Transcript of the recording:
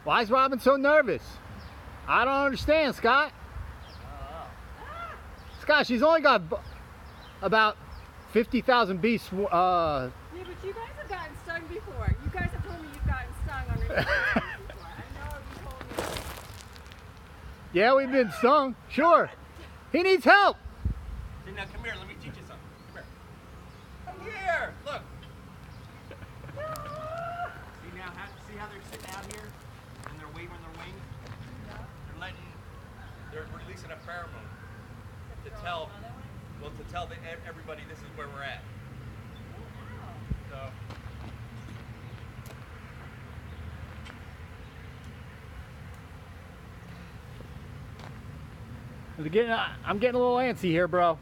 Why is Robin so nervous? I don't understand, Scott. Scott, she's only got about 50,000 beasts. Yeah, but you guys have gotten stung before. You guys have told me you've gotten stung on your before. I know you told me. Yeah, we've been stung. Sure. He needs help. See, now come here. Let me teach you something. Come here. Come here. Look. See how they're sitting out here and they're waving their wings? They're releasing a pheromone to tell everybody this is where we're at. So. I'm getting a little antsy here, bro.